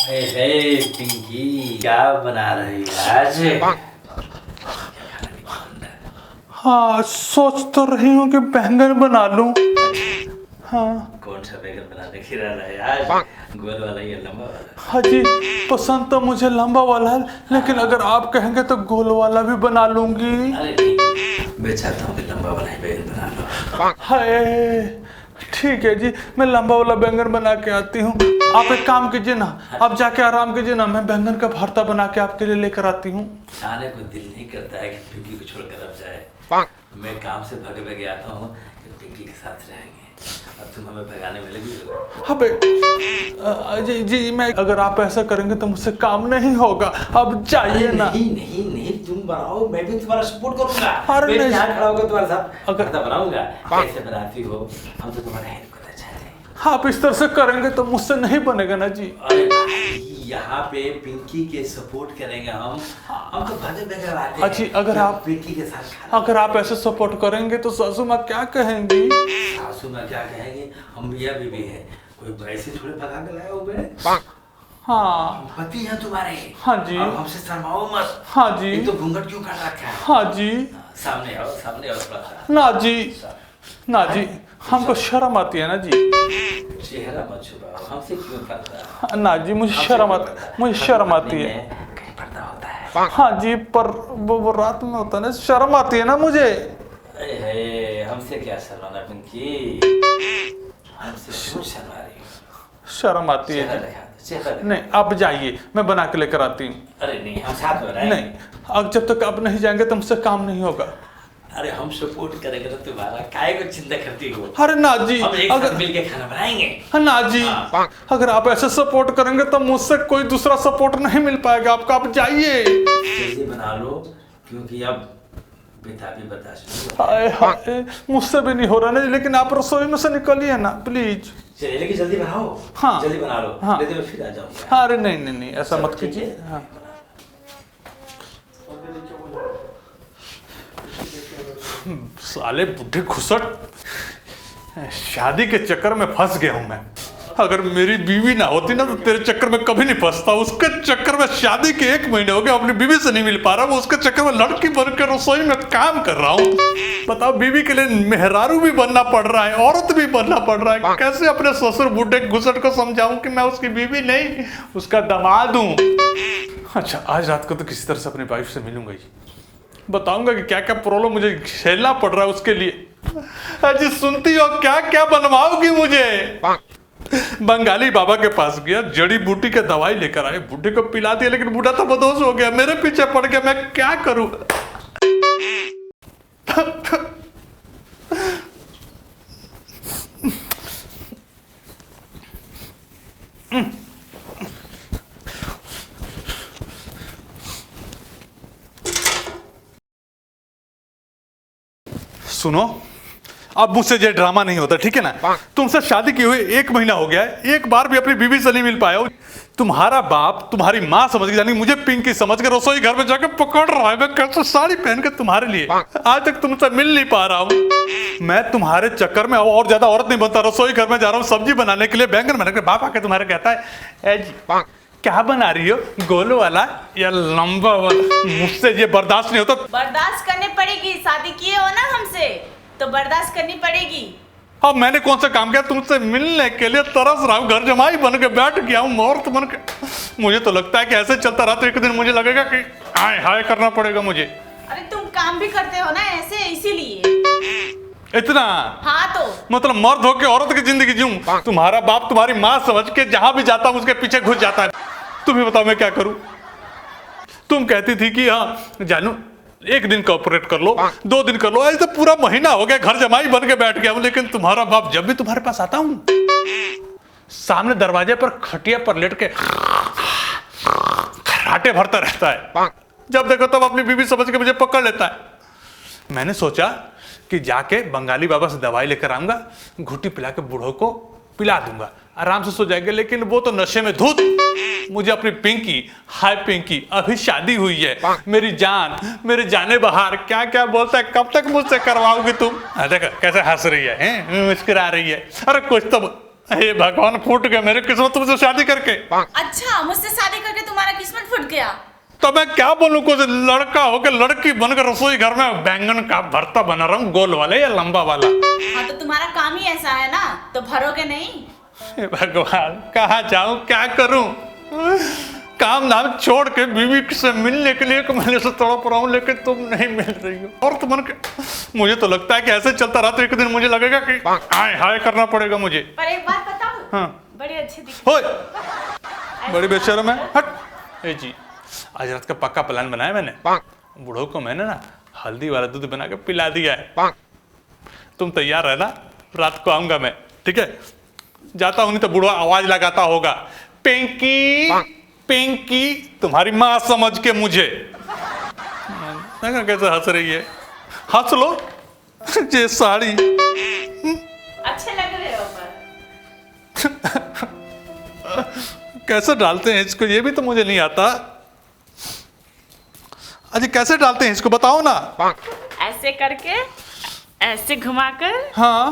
हे हे पिंकी, क्या बना रही है आज? हाँ, सोच तो रही हूँ कि बैंगन बना लूं। हाँ कौन सा बैगन बनाने की रहा है आज? गोल वाला या लंबा वाला? हाँ जी, पसंद तो मुझे लंबा वाला है, लेकिन अगर आप कहेंगे तो गोल वाला भी बना लूंगी। अरे नहीं, मैं चाहता हूँ कि लंबा वाला ही बैगन बना लो। हाय, ठीक है जी, मैं लंबा वाला बैंगन बना के आती हूँ। आप एक काम कीजिए ना, आप जाके आराम कीजिए ना, मैं बैंगन का भरता बना के आपके लिए लेकर आती हूँ। आने को दिल नहीं करता है कि पिंकी को छोड़कर अब जाए। मैं काम से भग भगे आता हूँ कि पिंकी के साथ रहेंगे, और तुम हमें भगाने में लगी हो। हाँ जी जी, मैं अगर आप ऐसा करेंगे तो मुझसे काम नहीं होगा, अब जाइए ना। नहीं नहीं नहीं, तुम बनाओ, मैं भी तुम्हारा सपोर्ट करूंगा। अरे मैं नहीं। यहाँ खड़ा होकर तुम्हारे साथ अगर- भरता बनाऊंगा। कैसे बनाती हो, हम तो तुम्हारा हेल्प करना चाहते हैं। आप इस तरह से करेंगे तो मुझसे नहीं बनेगा ना जी। अरे भाई, यहाँ पे पिंकी के सपोर्ट करेंगे हम तो भगे भगे आते हैं। अच्छी, अगर आप पिंकी के साथ खाना अगर आप ऐसे सपोर्ट करेंगे तो सासू माँ क्या कहेंगी? सासू माँ क्या कहेंगे? हम मियाँ बीवी है, कोई वैसे थोड़े भगा के लाए हो बे? हाँ पति हैं तुम्हारे। हाँ जी। अब हमसे शर्माओ मत। हाँ जी। एक तो घूंघट क्यों कर रखा है? हाँ जी। सामने आओ थोड़ा सा। ना जी, ना जी, हमको शर्म आती है ना जी। चेहरा मत छुपाओ, हमसे क्यों पर्दा? ना जी, मुझे शर्म आती है। कहीं पर्दा होता है। हाँ जी, पर वो रात में होता है ना, शर्म आती है ना मुझे। अरे हमसे क्या शर्माना पिंकी? हमसे क्यों शर्मा रही हो? शर्म आती चेहरा है। दिखा दो, चेहरा दिखा नहीं, आप जाइए, मैं बना के लेकर आती हूँ। दो। अरे नहीं, हम साथ में रहेंगे। नहीं, अब जब तक आप नहीं जाएंगे तो मुझसे काम नहीं होगा। अरे हम सपोर्ट करेंगे तो तुम्हारा, काहे को चिंता करती हो? अरे ना जी, हम एक अगर साथ मिलके खाना बनाएंगे। हाँ ना जी, हाँ। अगर आप ऐसे सपोर्ट करेंगे तो मुझसे कोई दूसरा सपोर्ट नहीं मिल पाएगा आपको। आप जाइए। जल्दी बना लो, क्योंकि अब बेटा भी बता हाय हाय, मुझसे भी नहीं हो रहा नहीं, लेकिन आप रसोई में से निकलिए ना प्लीज। चलिए, लेकिन जल्दी बनाओ। हाँ। जल्दी बना लो। हाँ। नहीं तो मैं फिर आ जाऊंगा। अरे नहीं नहीं नहीं, ऐसा मत ठीक कीजिए। है? हाँ। साले बुढ़े घुसट, शादी के चक्कर में फंस गया हूं मैं। अगर मेरी बीवी ना होती ना तो तेरे चक्कर में कभी नहीं फंसता। उसके चक्कर में शादी के 1 महीने हो गए, अपनी बीवी से नहीं मिल पा रहा। वो उसके चक्कर में लड़की बनकर रसोई में काम कर रहा हूँ। बताओ, बीवी के लिए मेहरारू भी बनना पड़ रहा है, औरत भी बनना पड़ रहा है। कैसे अपने ससुर बूढ़े घुसट को समझाऊं कि मैं उसकी बीवी नहीं, उसका दामाद हूं। अच्छा, आज रात को तो किसी तरह से अपनी वाइफ से मिलूंगा ही, बताऊंगा कि क्या क्या प्रॉब्लम मुझे झेलना पड़ रहा है उसके लिए। अजी सुनती हो, क्या क्या बनवाओगी मुझे? बंगाली बाबा के पास गया, जड़ी बूटी के दवाई लेकर आए, बूढ़े को पिला दिया, लेकिन बूढ़ा तो बदहोश हो गया, मेरे पीछे पड़ गया। मैं क्या करूं? सुनो, अब मुझसे ये ड्रामा नहीं होता, ठीक है ना? तुमसे शादी की हुई 1 महीना हो गया है, एक बार भी अपनी बीवी से नहीं मिल पाया हो। तुम्हारा बाप तुम्हारी माँ समझ के, यानी मुझे पिंकी समझ के रसोई घर में जाकर पकड़ रहा है। मैं कैसे साड़ी पहन के तुम्हारे लिए आज तक तुमसे मिल नहीं पा रहा हूँ। मैं तुम्हारे चक्कर में और ज्यादा औरत नहीं बनता। रसोई घर में जा रहा हूँ सब्जी बनाने के लिए, बैंगन बनाने के लिए। बाप आके तुम्हारे कहता है, ए जी क्या बना रही हो, गोल वाला या लंबा वाला? मुझसे ये बर्दाश्त नहीं होता। बर्दाश्त करनी पड़ेगी, शादी किए हो ना हमसे तो बर्दाश्त करनी पड़ेगी। अब मैंने कौन सा काम किया? तुमसे मिलने के लिए तरस रहा हूँ, घर जमाई बन के बैठ गया हूँ, औरत बन के। मुझे तो लगता है कि ऐसे चलता रहा तो एक दिन मुझे लगेगा कि हाय हाय करना पड़ेगा मुझे। अरे तुम काम भी करते हो ना ऐसे, इसीलिए। इतना? हाँ तो मतलब मर्द होके औरत की जिंदगी जीऊं? तुम्हारा बाप तुम्हारी माँ समझ के जहां भी जाता हूं उसके पीछे घुस जाता है। तुम ही बताओ मैं क्या करूं? तुम कहती थी कि हाँ जानू 1 दिन कॉपरेट कर लो, 2 दिन कर लो, ऐसे तो पूरा महीना हो गया घर जमाई बन के बैठ गया हूं। लेकिन तुम्हारा बाप जब भी तुम्हारे पास आता हूं, सामने दरवाजे पर खटिया पर लेट के खराटे भरता रहता है। जब देखो तब अपनी बीवी समझ के मुझे पकड़ लेता है। मैंने सोचा कि जाके बंगाली बाबा से दवाई लेकर आऊंगा, घुट्टी पिला के बूढ़ों को पिला दूंगा, आराम से सो जाएंगे। लेकिन वो तो नशे में धुत। मुझे अपनी पिंकी, हाय पिंकी, अभी शादी हुई है, मेरी जान, मेरे जाने बहार, क्या क्या बोलता है, कब तक मुझसे करवाओगे तुम? देखो कैसे हंस रही है, मुस्कुरा रही है। अरे कुछ तो हे भगवान, फूट गया मेरे किस्मत तुमसे शादी करके। अच्छा, मुझसे शादी करके तुम्हारा किस्मत फूट गया? तो मैं क्या बोलूं, कुछ लड़का होकर लड़की बनकर रसोई घर में बैंगन का भरता बना रहा हूँ, गोल वाले या लंबा वाला। हाँ, तो तुम्हारा काम ही ऐसा है ना, तो भरोगे नहीं? हे भगवान, कहाँ जाऊं, क्या करूं? काम धाम छोड़ के बीवी से मिलने के लिए महीने से तड़प रहा हूं, लेकिन तुम नहीं मिल रही हो। और तुम मुझे तो लगता है कि ऐसे चलता रहा तो एक दिन मुझे लगेगा कि हाय हाय करना पड़ेगा मुझे। पर एक बात बताऊं? हाँ। बड़ी अच्छी दिख बड़ी बेशर्म है, हट। ए जी, आज रात का पक्का प्लान बनाया मैंने। बूढ़ों को मैंने ना हल्दी वाला दूध बना के पिला दिया है। तुम तैयार रहना, रात को आऊंगा मैं, ठीक है? जाता हूं नहीं तो बूढ़ा आवाज लगाता होगा, पिंकी पिंकी, तुम्हारी माँ समझ के मुझे। कैसे हंस रही है, हंस लो। ये साड़ी अच्छे लग रहे हो पर। कैसे डालते हैं इसको, ये भी तो मुझे नहीं आता। अजी कैसे डालते हैं इसको, बताओ ना। ऐसे करके, ऐसे घुमाकर। हाँ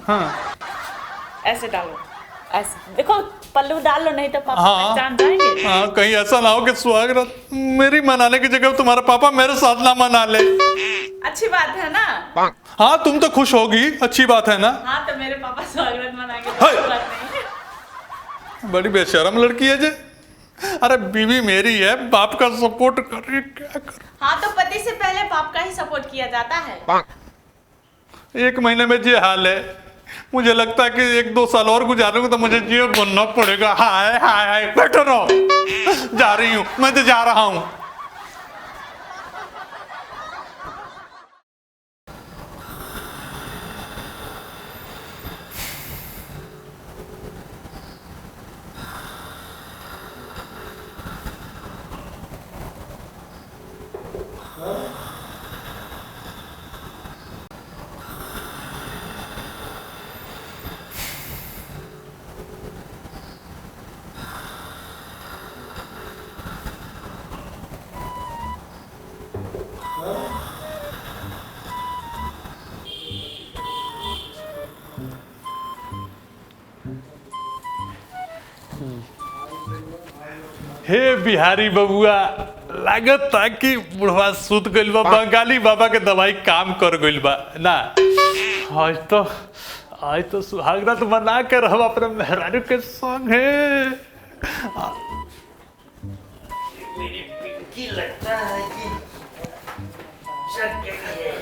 हाँ, ऐसे डालो, ऐसे देखो, पल्लू डाल लो, नहीं तो पापा हाँ, पहचान जाएंगे। हाँ, कहीं ऐसा ना हो कि सुहागरात मेरी मनाने की जगह तुम्हारा पापा मेरे साथ ना मना ले। अच्छी बात है ना? हाँ, तुम तो खुश होगी, अच्छी बात है ना? हाँ, तो मेरे पापा स्वागत मनाएंगे, हाय। कोई बात नहीं। बड़ी बेशरम लड़की है जे। अरे बीवी मेरी है, बाप का सपोर्ट कर रही है, क्या कर। हाँ, तो पति से पहले बाप का ही सपोर्ट किया जाता है। एक महीने में ये हाल है, मुझे लगता है कि 1-2 साल और गुजारूंगा तो मुझे ये बनना पड़ेगा। हाय हाय हाय, बैठो रहो, जा रही हूं, मैं तो जा रहा हूं। हे बिहारी बबुआ, लागत था कि बुढ़वा सुत गइल बा, बंगाली बाबा के दवाई काम कर गइल बा ना। आज तो सुहागरात मना के रहब अपने मेहरारू के संगे। मेरी पिंकी लगता है कि जग गई है।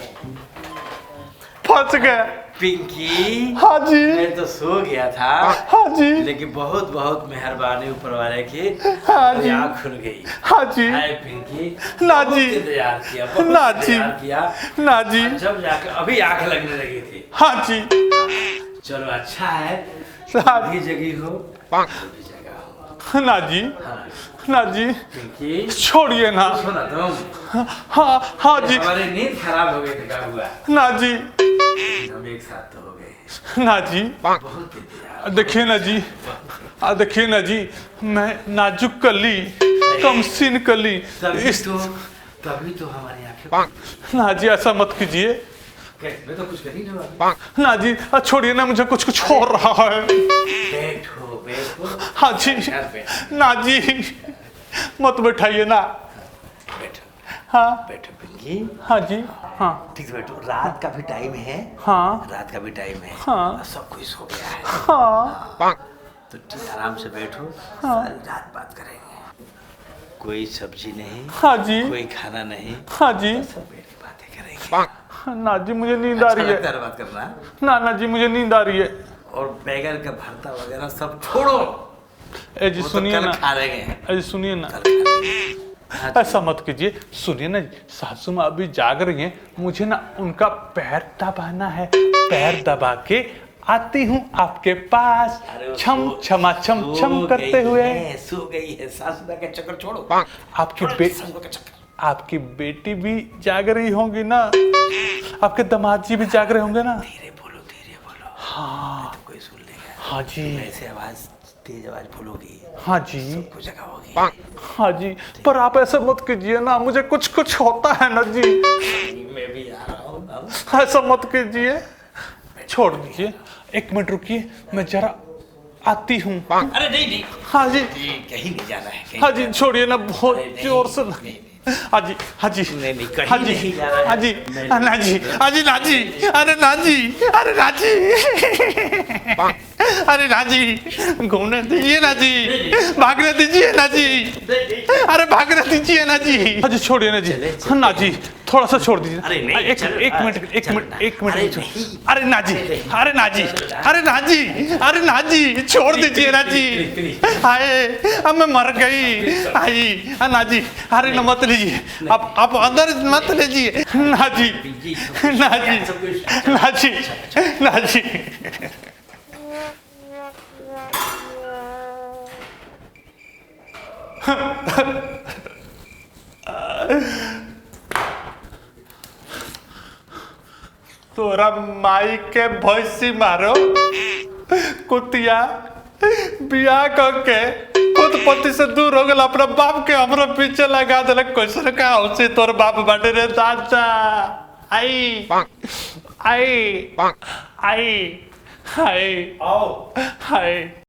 फंस गया पिंकी, हाँ जी, मैं तो सो गया था। हाँ जी, लेकिन बहुत बहुत मेहरबानी ऊपर वाले की, हाँ जी, आँख खुल गई। हाँ जी, हाय पिंकी, ना बहुत जी, इंतजार किया, बहुत ना जी, इंतजार किया, ना जी, जब जाकर अभी आँख लगने लगी थी। हाँ जी, चलो अच्छा है, हाँ अभी जगी हो, अभी जगा हो। ना जी, हाँ, ना जी, पिंकी छोड़िए ना। सुना तुम, हाँ हाँ जी, हमारी नींद खराब हो गई थी, क्या हुआ? ना जी, हम एक साथ तो हो गए। ना जी, बहुत इंतजार। देखिए ना जी, देखिए ना जी, मैं नाजुक कली, कमसीन कली, तभी तो हमारी आंखें। ना जी ऐसा मत कीजिए। मैं तो कुछ कर ही नहीं रहा। ना जी छोड़िए ना, मुझे कुछ हो रहा है। बैठो बैठो। हाँ जी, ना जी मत बैठाइए ना। बैठो, हाँ बैठो पिंकी। हाँ जी, हाँ ठीक से बैठो, रात का भी टाइम है। हाँ, रात का भी टाइम है। हाँ, सब कुछ सो गया है। हाँ, तो ठीक आराम से बैठो, हाँ, सारी रात बात करेंगे। कोई सब्जी नहीं, हाँ जी, कोई खाना नहीं, हाँ जी, सब बैठ के बातें करेंगे। ना जी मुझे नींद आ रही है। अच्छा लगता है बात करना। ना जी मुझे नींद आ रही है। और बैगन का भरता वगैरह सब छोड़ो। ए जी सुनिए ना, खा लेंगे। ए जी सुनिए ना, कल खा लेंगे। ऐसा मत कीजिए। सुनिए ना, सासू माँ अभी जाग रही हैं, मुझे ना उनका पैर दबाना है। पैर दबा के आती हूँ आपके पास, छम छमा छम छम करते हुए। सो गई है, सासू का चक्कर छोड़ो। आपकी बेटी भी जाग रही होंगी ना, आपके दामाद जी भी जाग रहे होंगे ना। धीरे बोलो। हाँ तो कोई सुन लेगा। हाँ जी, ऐसे आवाज, तेज आवाज बोलोगी, हाँ जी, सबको जगाओगी। हाँ जी, पर आप ऐसा मत कीजिए ना, मुझे कुछ होता है ना जी। मैं भी आ रहा हूँ। ऐसा मत कीजिए, छोड़ दीजिए। एक मिनट रुकिए, मैं जरा आती हूँ। अरे नहीं नहीं, हाँ जी, कहीं नहीं जाना है, कहीं हाँ जी, छोड़िए ना, बहुत जोर से। हाँ जी, हाँ जी, नहीं, कहीं हाँ जी, नहीं जाना है। हाँ जी, ना जी, हाँ जी, ना जी, अरे ना जी, अरे ना जी, अरे ना जी, घूमने दीजिए ना जी, भागने दीजिए ना जी, अरे भागने दीजिए ना जी। हाँ जी, छोड़िए ना जी, ना जी, थोड़ा सा छोड़ दीजिए। अरे नहीं, एक मिनट, अरे ना जी, अरे ना जी, अरे ना जी, अरे ना जी, छोड़ दीजिए ना जी। हाय, अब मैं मर गई। आई ना जी, अरे ना मत लीजिए, आप अंदर मत लीजिए ना जी, ना जी, ना जी, ना जी। तोरा माई के भैंसी मारो कुतिया, बियाह करके खुद पति से दूर हो गल, अपना बाप के हमरा पीछे लगा दिलक। कैसे का होसी तोर बाप बाटे रे दादा। आई आई आई हाय आओ। हाय